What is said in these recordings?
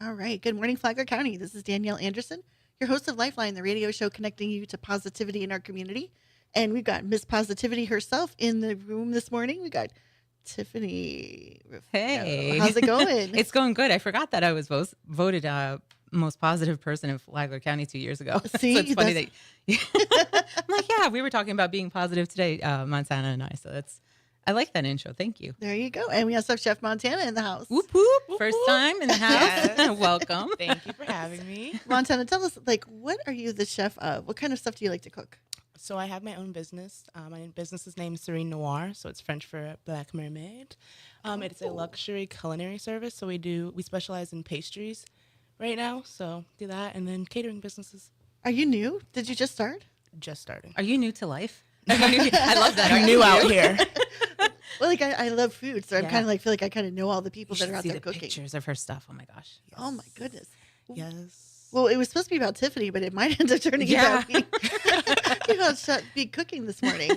All right. Good morning, Flagler County. This is Danielle Anderson, your host of Lifeline, the radio show connecting you to positivity in our community. And we've got Miss Positivity herself in the room this morning. We got Tiffany Rufino. Hey, How's it going? it's going good. I forgot that I was voted most positive person in Flagler County 2 years ago. See, so it's funny that I'm like, yeah, we were talking about being positive today, Montana and I. So I like that intro. Thank you. There you go. And we also have Chef Montana in the house. Whoop whoop! First time in the house. Yes. Welcome. Thank you for having me. Montana, tell us, what are you the chef of? What kind of stuff do you like to cook? So I have my own business. My business is named Serene Noir, so it's French for Black Mermaid. It's a luxury culinary service, so we specialize in pastries right now, so do that, and then catering businesses. Are you new? Did you just start? Just starting. Are you new to life? I love that. I'm new out here. Well, I love food, so I'm Yeah. kind of feel like I kind of know all the people that are out see there the cooking. pictures of her stuff. Oh my gosh. Oh my goodness. Yes. Well, it was supposed to be about Tiffany, but it might end up turning Yeah. about me. You know, be cooking this morning.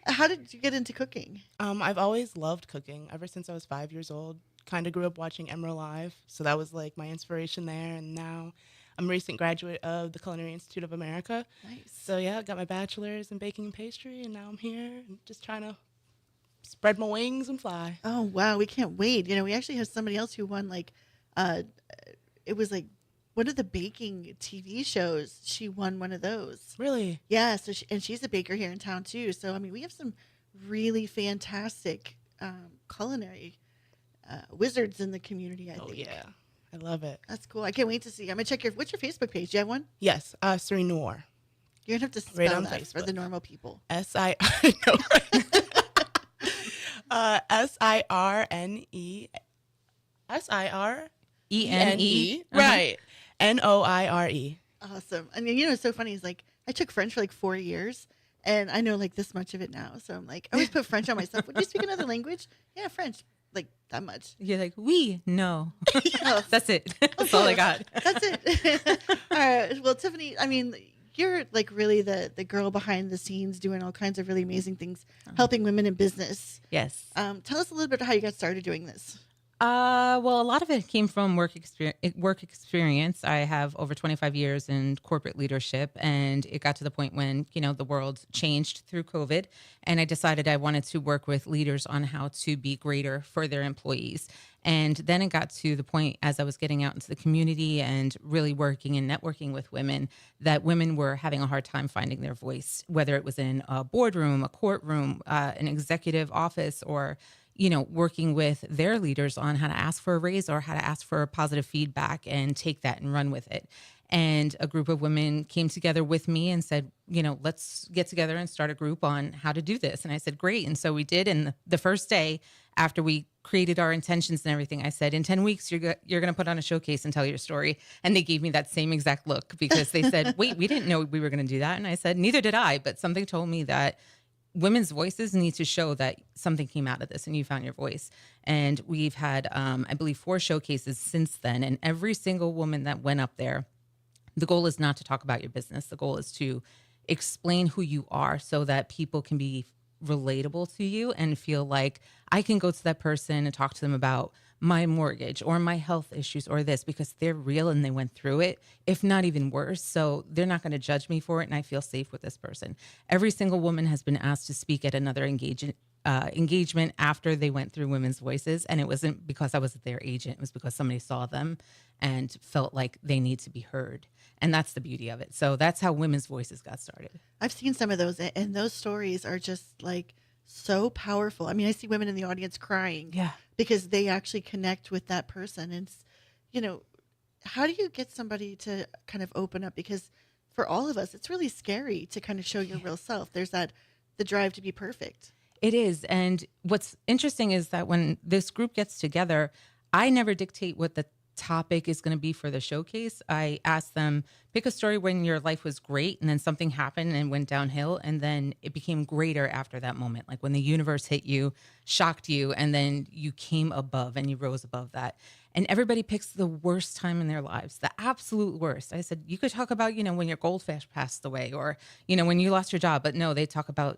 How did you get into cooking? I've always loved cooking ever since I was 5 years old. Kind of grew up watching Emerald Live, so that was like my inspiration there. And now I'm a recent graduate of the Culinary Institute of America. Nice. So yeah, I got my bachelor's in baking and pastry, and now I'm here and just trying to spread my wings and fly. Oh wow, we can't wait. You know, we actually have somebody else who won it was like one of the baking TV shows. She won one of those. Really? Yeah. So she's a baker here in town too. So I mean, we have some really fantastic culinary wizards in the community. I Oh think. yeah, I love it. That's cool. I can't wait to see. I'm gonna check what's your Facebook page? Do you have one? Yes, Serene Noir. You're gonna have to Right spell on that for the Facebook. normal people. SIRNE. Uh-huh. Right. NOIRE. Awesome. I mean, you know, it's so funny. It's like I took French for like 4 years, and I know like this much of it now. So I'm like, I always put French on myself. Would you speak another language? Yeah, French. Like that much. You're like, no. Oh, That's it. That's all I got. that's it. All right. Well, Tiffany, I mean, you're like really the girl behind the scenes doing all kinds of really amazing things, helping women in business. Yes. Tell us a little bit how you got started doing this. Well, a lot of it came from work experience. I have over 25 years in corporate leadership, and it got to the point when, the world changed through COVID, and I decided I wanted to work with leaders on how to be greater for their employees. And then it got to the point as I was getting out into the community and really working and networking with women, that women were having a hard time finding their voice, whether it was in a boardroom, a courtroom, an executive office, or working with their leaders on how to ask for a raise or how to ask for positive feedback and take that and run with it. And a group of women came together with me and said, let's get together and start a group on how to do this. And I said, great. And so we did. And the first day after we created our intentions and everything, I said, in 10 weeks, you're going to put on a showcase and tell your story. And they gave me that same exact look because they said, wait, we didn't know we were going to do that. And I said, neither did I. But something told me that women's voices need to show that something came out of this and you found your voice. And we've had, I believe, 4 showcases since then. And every single woman that went up there, the goal is not to talk about your business. The goal is to explain who you are so that people can be relatable to you and feel like I can go to that person and talk to them about my mortgage or my health issues or this, because they're real and they went through it, if not even worse. So they're not going to judge me for it. And I feel safe with this person. Every single woman has been asked to speak at another engagement after they went through Women's Voices. And it wasn't because I was their agent. It was because somebody saw them and felt like they need to be heard. And that's the beauty of it. So that's how Women's Voices got started. I've seen some of those, and those stories are just like so powerful. I mean, I see women in the audience crying because they actually connect with that person. And, how do you get somebody to kind of open up? Because for all of us, it's really scary to kind of show your real self. There's the drive to be perfect. It is. And what's interesting is that when this group gets together, I never dictate what the topic is going to be for the showcase. I asked them, pick a story when your life was great and then something happened and went downhill and then it became greater after that moment. Like when the universe hit you, shocked you, and then you came above and you rose above that. And everybody picks the worst time in their lives, the absolute worst. I said, you could talk about, when your goldfish passed away or, when you lost your job. But no, they talk about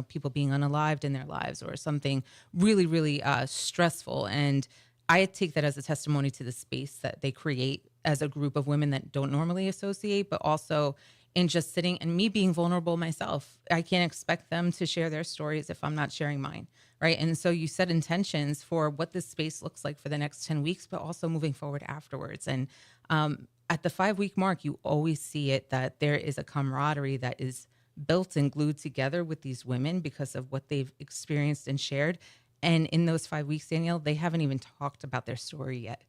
people being unalived in their lives or something really, really stressful. And I take that as a testimony to the space that they create as a group of women that don't normally associate, but also in just sitting and me being vulnerable myself. I can't expect them to share their stories if I'm not sharing mine. Right. And so you set intentions for what this space looks like for the next 10 weeks, but also moving forward afterwards. And at the 5-week mark, you always see it that there is a camaraderie that is built and glued together with these women because of what they've experienced and shared. And in those 5 weeks, Danielle, they haven't even talked about their story yet.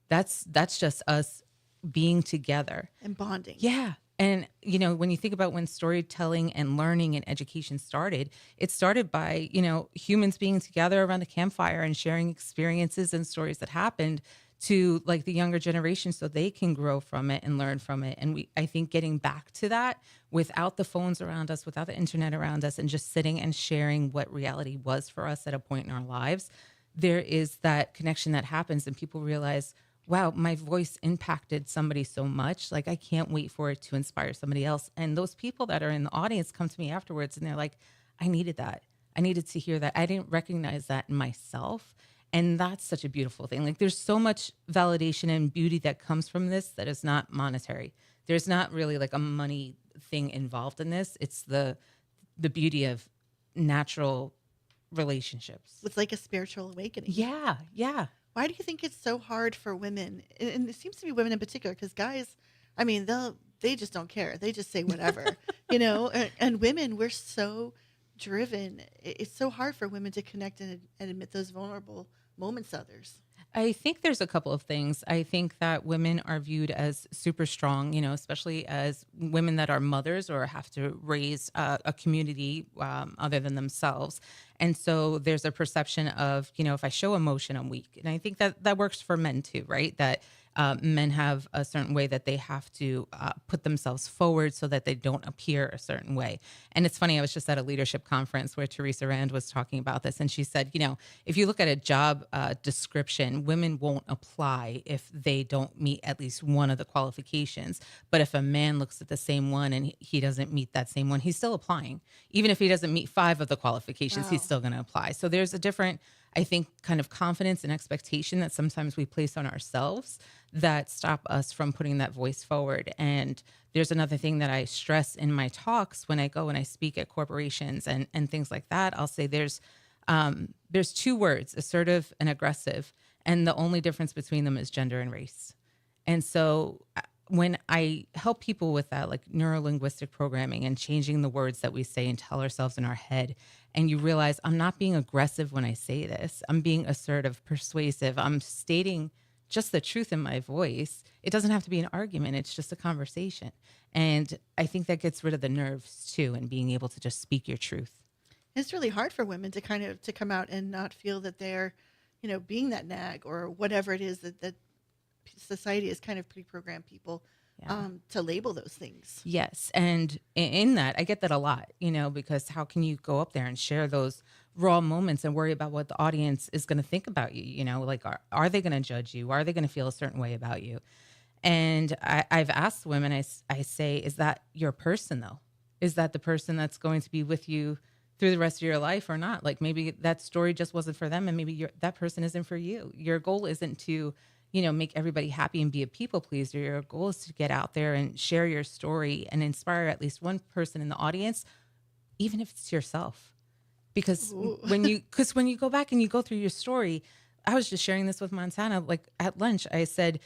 That's just us being together and bonding. Yeah. And, when you think about when storytelling and learning and education started, it started by, humans being together around a campfire and sharing experiences and stories that happened to like the younger generation so they can grow from it and learn from it. And I think getting back to that without the phones around us, without the internet around us, and just sitting and sharing what reality was for us at a point in our lives, there is that connection that happens and people realize, wow, my voice impacted somebody so much. Like, I can't wait for it to inspire somebody else. And those people that are in the audience come to me afterwards and they're like, I needed that. I needed to hear that. I didn't recognize that in myself. And that's such a beautiful thing. Like, there's so much validation and beauty that comes from this that is not monetary. There's not really like a money thing involved in this. It's the beauty of natural relationships. It's like a spiritual awakening. Yeah. Why do you think it's so hard for women? And it seems to be women in particular, because guys, I mean, they just don't care. They just say whatever, and women, we're so driven. It's so hard for women to connect and admit those vulnerable moments to others. I think there's a couple of things. I think that women are viewed as super strong, especially as women that are mothers or have to raise a community other than themselves. And so there's a perception of, if I show emotion, I'm weak. And I think that works for men too, right? That men have a certain way that they have to put themselves forward so that they don't appear a certain way. And it's funny, I was just at a leadership conference where Teresa Rand was talking about this. And she said, if you look at a job description, women won't apply if they don't meet at least one of the qualifications. But if a man looks at the same one and he doesn't meet that same one, he's still applying. Even if he doesn't meet 5 of the qualifications, Wow. He's still going to apply. So there's a different, I think, kind of confidence and expectation that sometimes we place on ourselves that stop us from putting that voice forward. And there's another thing that I stress in my talks when I go and I speak at corporations and things like that. I'll say there's 2 words, assertive and aggressive. And the only difference between them is gender and race. And so when I help people with that, like neuro-linguistic programming and changing the words that we say and tell ourselves in our head, and you realize I'm not being aggressive when I say this, I'm being assertive, persuasive, I'm stating just the truth in my voice. It doesn't have to be an argument. It's just a conversation. And I think that gets rid of the nerves too, and being able to just speak your truth. It's really hard for women to to come out and not feel that they're, being that nag or whatever it is that society has kind of pre-programmed people to label those things. Yes. And in that, I get that a lot, because how can you go up there and share those raw moments and worry about what the audience is going to think about you? Like, are they going to judge you? Are they going to feel a certain way about you? And I've asked women, I say, is that your person though? Is that the person that's going to be with you through the rest of your life or not? Like, maybe that story just wasn't for them and maybe that person isn't for you. Your goal isn't to make everybody happy and be a people pleaser. Your goal is to get out there and share your story and inspire at least one person in the audience, even if it's yourself. Because when you go back and you go through your story, I was just sharing this with Montana, like at lunch, I said,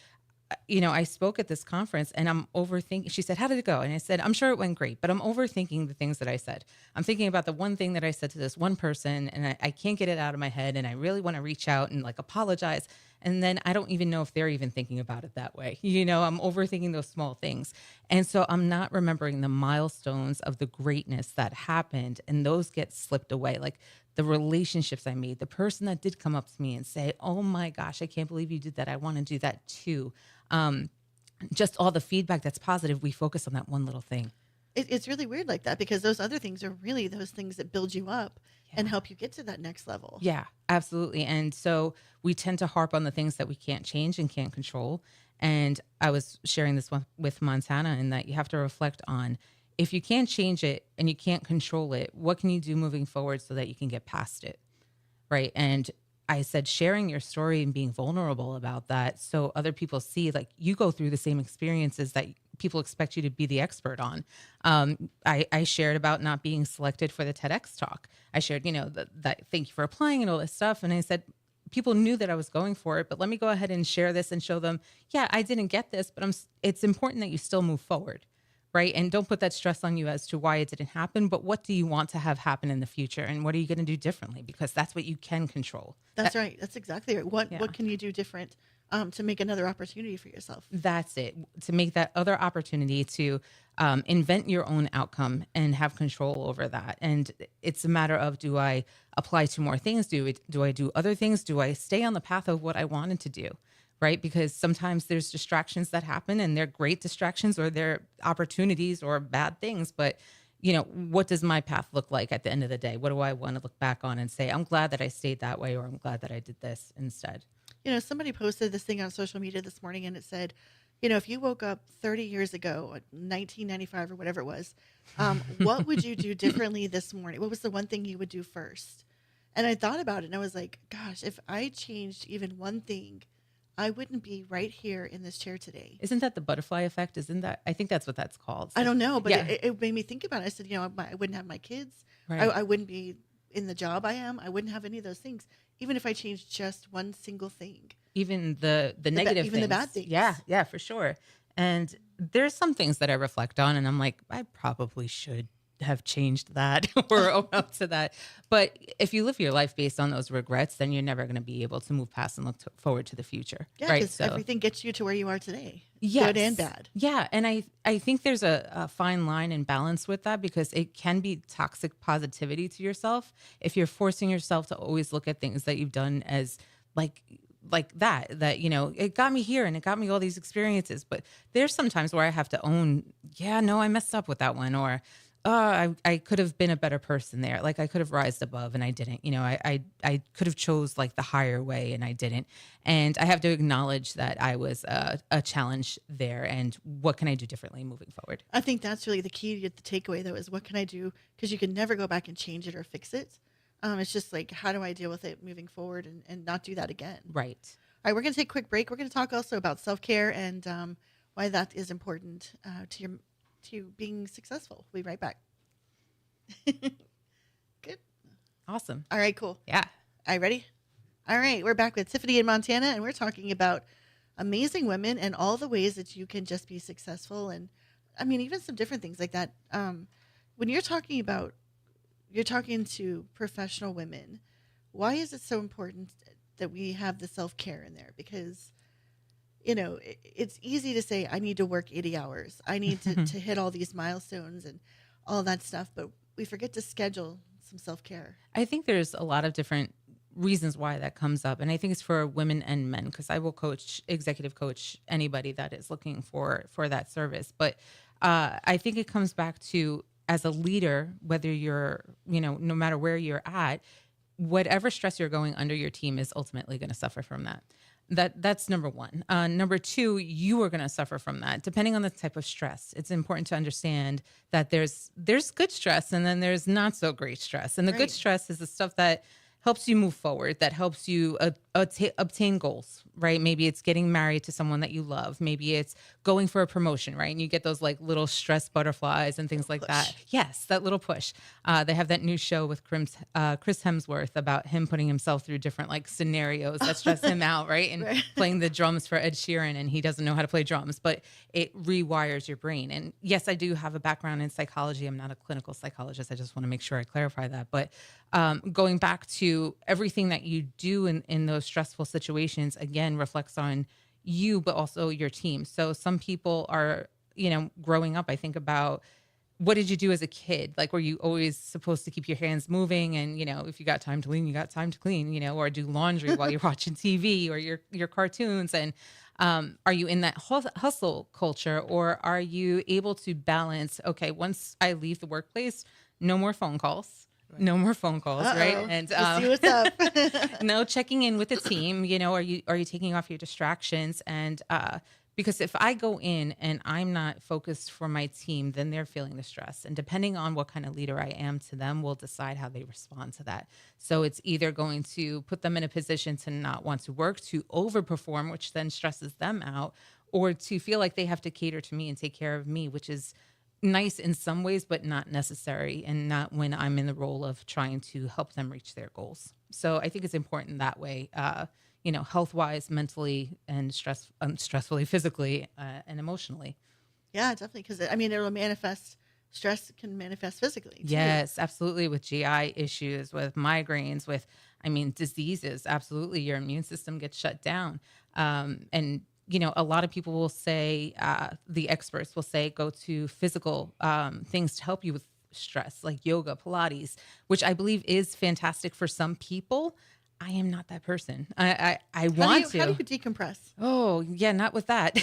I spoke at this conference and I'm overthinking. She said, how did it go? And I said, I'm sure it went great, but I'm overthinking the things that I said. I'm thinking about the one thing that I said to this one person and I can't get it out of my head. And I really want to reach out and like apologize. And then I don't even know if they're even thinking about it that way. I'm overthinking those small things. And so I'm not remembering the milestones of the greatness that happened. And those get slipped away. Like the relationships I made, the person that did come up to me and say, oh my gosh, I can't believe you did that. I want to do that too. Just all the feedback that's positive. We focus on that one little thing. It's really weird like that because those other things are really those things that build you up and help you get to that next level. Yeah, absolutely. And so we tend to harp on the things that we can't change and can't control. And I was sharing this with Montana in that you have to reflect on if you can't change it and you can't control it, what can you do moving forward so that you can get past it? Right. And I said, sharing your story and being vulnerable about that so other people see like you go through the same experiences that people expect you to be the expert on. I shared about not being selected for the TEDx talk. I shared, that thank you for applying and all this stuff. And I said, people knew that I was going for it, but let me go ahead and share this and show them, yeah, I didn't get this, but it's important that you still move forward. Right. And don't put that stress on you as to why it didn't happen, but what do you want to have happen in the future? And what are you going to do differently? Because that's what you can control. That's right. That's exactly right. What can you do different to make another opportunity for yourself? That's it. To make that other opportunity to invent your own outcome and have control over that. And it's a matter of, do I apply to more things? Do I do other things? Do I stay on the path of what I wanted to do? Right? Because sometimes there's distractions that happen and they're great distractions or they're opportunities or bad things. But, what does my path look like at the end of the day? What do I want to look back on and say, I'm glad that I stayed that way, or I'm glad that I did this instead? Somebody posted this thing on social media this morning and it said, if you woke up 30 years ago, 1995 or whatever it was, what would you do differently this morning? What was the one thing you would do first? And I thought about it and I was like, gosh, if I changed even one thing, I wouldn't be right here in this chair today. Isn't that the butterfly effect? I think that's what that's called. So, I don't know, but it made me think about it. I said, I wouldn't have my kids. Right. I wouldn't be in the job I am. I wouldn't have any of those things, even if I changed just one single thing. Even the negative even things. the bad things. Yeah, for sure. And there's some things that I reflect on and I'm like, I probably should have changed that or own up to that. But if you live your life based on those regrets, then you're never going to be able to move past and look forward to the future. Yeah, right. Because everything gets you to where you are today. Yes. Good and bad. Yeah. And I think there's a fine line and balance with that, because it can be toxic positivity to yourself if you're forcing yourself to always look at things that you've done as like that, it got me here and it got me all these experiences. But there's some times where I have to own, I messed up with that one, or I could have been a better person there. Like I could have rised above and I didn't. I could have chose like the higher way and I didn't. And I have to acknowledge that I was a challenge there. And what can I do differently moving forward? I think that's really the key to the takeaway, though, is what can I do? Because you can never go back and change it or fix it. It's just like, how do I deal with it moving forward and not do that again? Right. All right, we're going to take a quick break. We're going to talk also about self-care and why that is important to being successful. We'll be right back. Good. Awesome. All right, cool. Yeah. All right, ready? All right, we're back with Tiffany in Montana, and we're talking about amazing women and all the ways that you can just be successful. And I mean, even some different things like that. When you're talking to professional women, why is it so important that we have the self-care in there? Because it's easy to say, I need to work 80 hours. I need to hit all these milestones and all that stuff. But we forget to schedule some self-care. I think there's a lot of different reasons why that comes up. And I think it's for women and men, because I will executive coach anybody that is looking for that service. But I think it comes back to, as a leader, whether you're, no matter where you're at, whatever stress you're going under, your team is ultimately going to suffer from that. That's number one. Number two, you are going to suffer from that. Depending on the type of stress, it's important to understand that there's good stress and then there's not so great stress. And the good stress is the stuff that helps you move forward, that helps you obtain goals, right? Maybe it's getting married to someone that you love. Maybe it's going for a promotion, right? And you get those like little stress butterflies and things like that. Yes, that little push. They have that new show with Chris Hemsworth about him putting himself through different like scenarios that stress him out, right? And playing the drums for Ed Sheeran, and he doesn't know how to play drums, but it rewires your brain. And yes, I do have a background in psychology. I'm not a clinical psychologist. I just want to make sure I clarify that. But going back to everything that you do in those stressful situations, again, reflects on you, but also your team. So some people are, growing up, I think about, what did you do as a kid? Like, were you always supposed to keep your hands moving? And, if you got time to clean, you got time to clean, or do laundry while you're watching TV or your cartoons. And are you in that hustle culture, or are you able to balance, okay, once I leave the workplace, no more phone calls. No more phone calls, right? And see what's up. no checking in with the team. Are you taking off your distractions and Because if I go in and I'm not focused for my team, then they're feeling the stress. And depending on what kind of leader I am to them will decide how they respond to that. So it's either going to put them in a position to not want to work, to overperform, which then stresses them out, or to feel like they have to cater to me and take care of me, which is nice in some ways, but not necessary, and not when I'm in the role of trying to help them reach their goals. So I think it's important that way, health wise, mentally, and stressfully, physically, and emotionally. Yeah, definitely. Because I mean, it'll manifest. Stress can manifest physically too. Yes, absolutely. With GI issues, with migraines, with, diseases. Absolutely. Your immune system gets shut down. And a lot of people will say, the experts will say, go to physical things to help you with stress, like yoga, Pilates, which I believe is fantastic for some people. I am not that person. I want to. How do you decompress? Oh, yeah, not with that.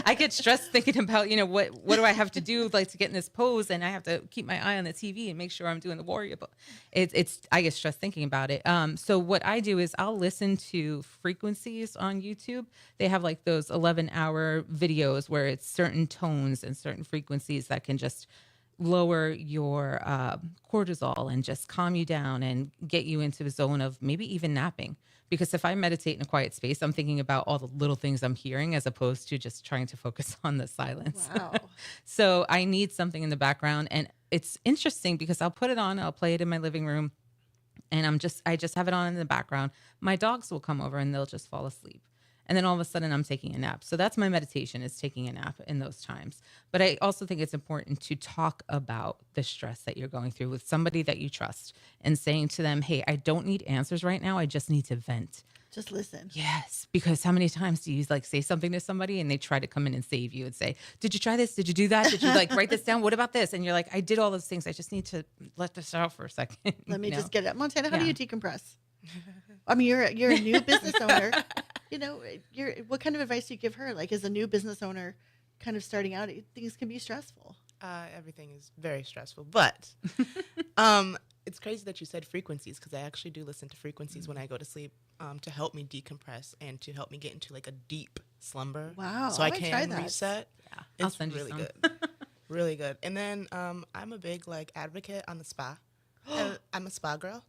I get stressed thinking about, what do I have to do like to get in this pose, and I have to keep my eye on the TV and make sure I'm doing the warrior. But I get stressed thinking about it. So what I do is I'll listen to frequencies on YouTube. They have like those 11-hour videos where it's certain tones and certain frequencies that can just lower your cortisol and just calm you down and get you into a zone of maybe even napping. Because if I meditate in a quiet space, I'm thinking about all the little things I'm hearing as opposed to just trying to focus on the silence. Wow. So I need something in the background. And it's interesting because I'll put it on, I'll play it in my living room, and I just have it on in the background. My dogs will come over and they'll just fall asleep. And then all of a sudden I'm taking a nap. So that's my meditation, is taking a nap in those times. But I also think it's important to talk about the stress that you're going through with somebody that you trust and saying to them, hey, I don't need answers right now. I just need to vent. Just listen. Yes. Because how many times do you say something to somebody and they try to come in and save you and say, did you try this? Did you do that? Did you write this down? What about this? And you're like, I did all those things. I just need to let this out for a second. Let me just get it. Montana, how do you decompress? I mean, you're a new business owner. What kind of advice do you give her? Like, as a new business owner, kind of starting out, things can be stressful. Everything is very stressful, but it's crazy that you said frequencies, because I actually do listen to frequencies when I go to sleep to help me decompress and to help me get into like a deep slumber. Wow! So I can reset. Yeah, it's really good, really good. And then I'm a big advocate on the spa. I'm a spa girl.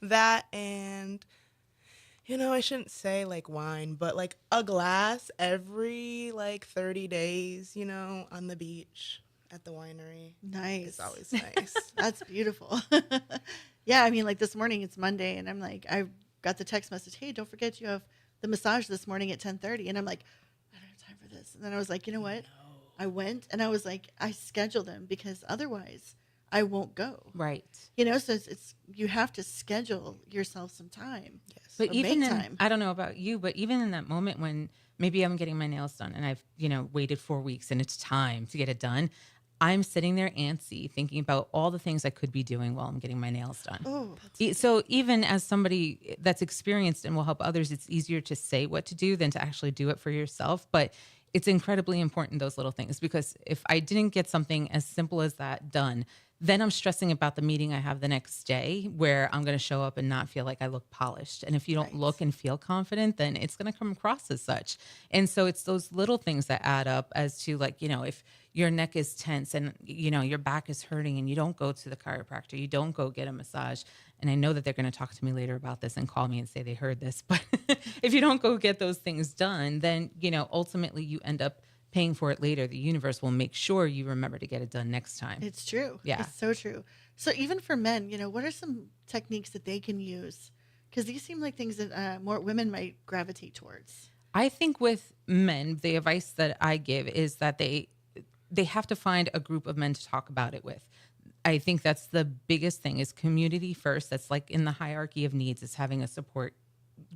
That and. I shouldn't say wine, but a glass every 30 days, on the beach at the winery. Nice. It's always nice. That's beautiful. Yeah, I mean, this morning it's Monday, and I'm I got the text message, hey, don't forget you have the massage this morning at 10:30. And I'm I don't have time for this. And then I was like, you know what? No. I went, and I was I scheduled them because otherwise I won't go. Right. So it's you have to schedule yourself some time. Yes. But even I don't know about you, but even in that moment when maybe I'm getting my nails done and I've, waited 4 weeks and it's time to get it done, I'm sitting there antsy thinking about all the things I could be doing while I'm getting my nails done. Oh, so even as somebody that's experienced and will help others, it's easier to say what to do than to actually do it for yourself. But it's incredibly important, those little things, because if I didn't get something as simple as that done, then I'm stressing about the meeting I have the next day where I'm going to show up and not feel like I look polished. And if you don't look and feel confident, then it's going to come across as such. And so it's those little things that add up as to if your neck is tense and, your back is hurting and you don't go to the chiropractor, you don't go get a massage. And I know that they're going to talk to me later about this and call me and say they heard this. But if you don't go get those things done, then, ultimately you end up paying for it later. The universe will make sure you remember to get it done next time. It's true. Yeah. It's so true. So even for men, what are some techniques that they can use? Because these seem like things that more women might gravitate towards. I think with men, the advice that I give is that they have to find a group of men to talk about it with. I think that's the biggest thing, is community first. That's in the hierarchy of needs, is having a support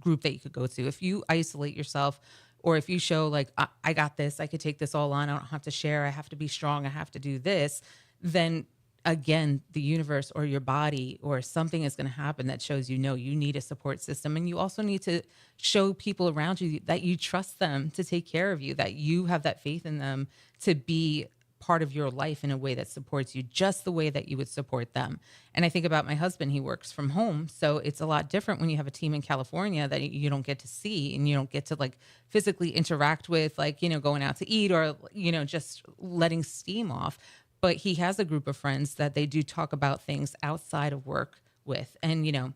group that you could go to. If you isolate yourself, or if you show I got this, I could take this all on, I don't have to share, I have to be strong, I have to do this, then again, the universe or your body or something is going to happen that shows you need a support system. And you also need to show people around you that you trust them to take care of you, that you have that faith in them to be part of your life in a way that supports you just the way that you would support them. And I think about my husband, he works from home. So it's a lot different when you have a team in California that you don't get to see and you don't get to like physically interact with, like, going out to eat or, just letting steam off. But he has a group of friends that they do talk about things outside of work with. And,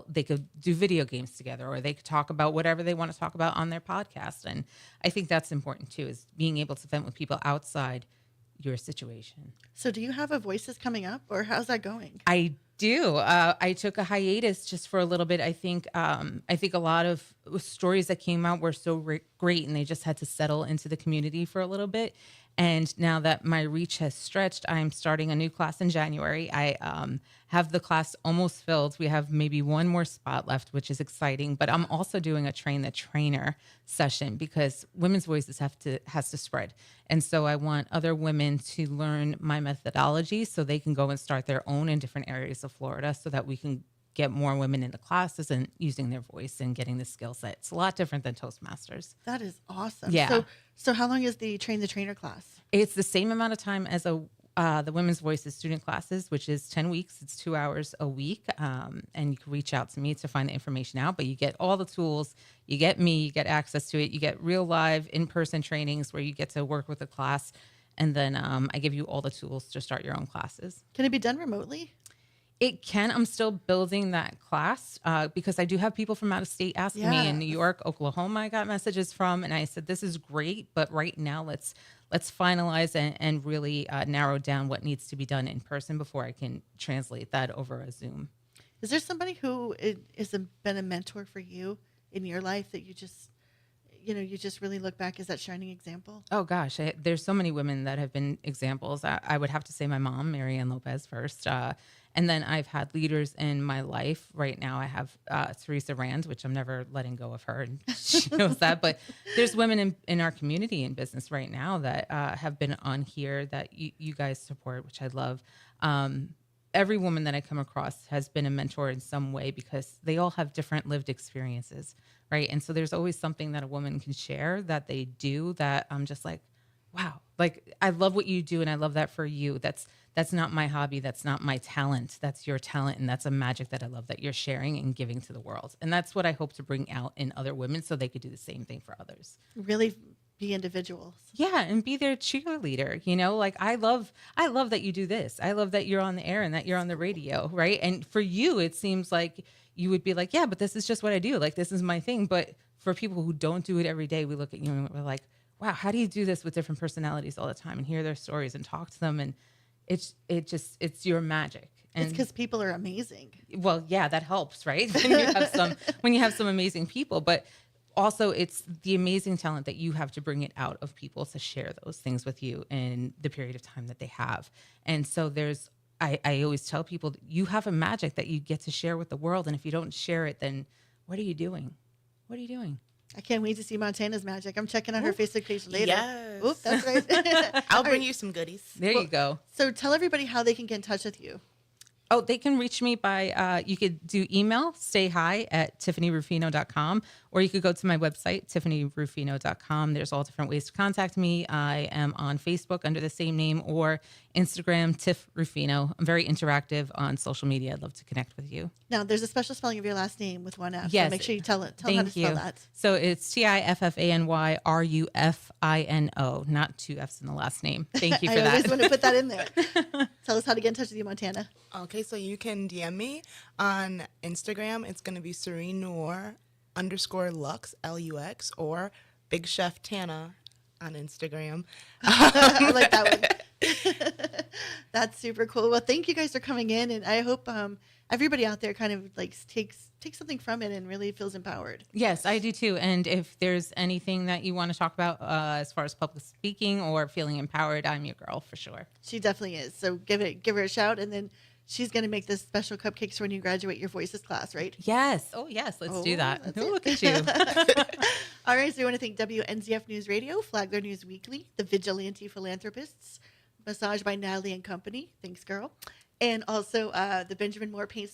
they could do video games together, or they could talk about whatever they want to talk about on their podcast. And I think that's important too, is being able to vent with people outside your situation. So do you have a Voices coming up, or how's that going? I do. I took a hiatus just for a little bit. I think a lot of stories that came out were so great, and they just had to settle into the community for a little bit. And now that my reach has stretched, I'm starting a new class in January. I have the class almost filled. We have maybe one more spot left, which is exciting. But I'm also doing a train the trainer session because women's voices has to spread. And so I want other women to learn my methodology so they can go and start their own in different areas of Florida, so that we can get more women into classes and using their voice and getting the skill set. It's a lot different than Toastmasters. That is awesome. Yeah. So how long is the Train the Trainer class? It's the same amount of time as the Women's Voices student classes, which is 10 weeks. It's 2 hours a week. And you can reach out to me to find the information out, but you get all the tools. You get me, you get access to it. You get real live in-person trainings where you get to work with a class. And then I give you all the tools to start your own classes. Can it be done remotely? It can. I'm still building that class because I do have people from out of state asking me in New York, Oklahoma. I got messages from, and I said, this is great, but right now let's finalize and really narrow down what needs to be done in person before I can translate that over a Zoom. Is there somebody who has been a mentor for you in your life that you just really look back as that shining example? Oh gosh, there's so many women that have been examples. I would have to say my mom, Marianne Lopez, first. And then I've had leaders in my life. Right now I have Teresa Rand, which I'm never letting go of her, and she knows that. But there's women in our community in business right now that have been on here that you guys support, which I love. Every woman that I come across has been a mentor in some way because they all have different lived experiences, right? And so there's always something that a woman can share that they do that I'm just like, wow, like I love what you do and I love that for you. That's not my hobby. That's not my talent. That's your talent. And that's a magic that I love that you're sharing and giving to the world. And that's what I hope to bring out in other women so they could do the same thing for others. Really be individuals. Yeah. And be their cheerleader. Like I love that you do this. I love that you're on the air and that you're on the radio. Right. And for you, it seems like you would be like, yeah, but this is just what I do. Like, this is my thing. But for people who don't do it every day, we look at you and we're like, wow, how do you do this with different personalities all the time and hear their stories and talk to them? And it's your magic. And it's because people are amazing. Well, yeah, that helps, right? when you have some amazing people, but also it's the amazing talent that you have to bring it out of people to share those things with you in the period of time that they have. And so I always tell people that you have a magic that you get to share with the world. And if you don't share it, then what are you doing? What are you doing? I can't wait to see Montana's magic. I'm checking out her Facebook page later. Yes. Oop, that's right. I'll bring you some goodies. There you go. So tell everybody how they can get in touch with you. Oh, they can reach me by, you could do email, sayhi@tiffanyrufino.com, or you could go to my website, tiffanyrufino.com. There's all different ways to contact me. I am on Facebook under the same name, or Instagram, Tiff Rufino. I'm very interactive on social media. I'd love to connect with you. Now, there's a special spelling of your last name with one F. Yes. So make sure you tell them how to spell that. So it's TIFFANYRUFINO, not two F's in the last name. Thank you for that. I always want to put that in there. Tell us how to get in touch with you, Montana. Okay, so you can DM me on Instagram. It's going to be Serene Noir _Lux, LUX, or Big Chef Tana on Instagram. I like that one. That's super cool. Well, thank you guys for coming in, and I hope everybody out there kind of like takes something from it and really feels empowered. Yes, I do too. And if there's anything that you want to talk about as far as public speaking or feeling empowered, I'm your girl for sure. She definitely is. So give her a shout, and then she's going to make this special cupcakes when you graduate your Voices class, right? Yes. Oh, yes. Let's do that. Oh, look at you. All right. So we want to thank WNZF News Radio, Flagler News Weekly, The Vigilante Philanthropists, Massage by Natalie and Company. Thanks, girl. And also the Benjamin Moore Paint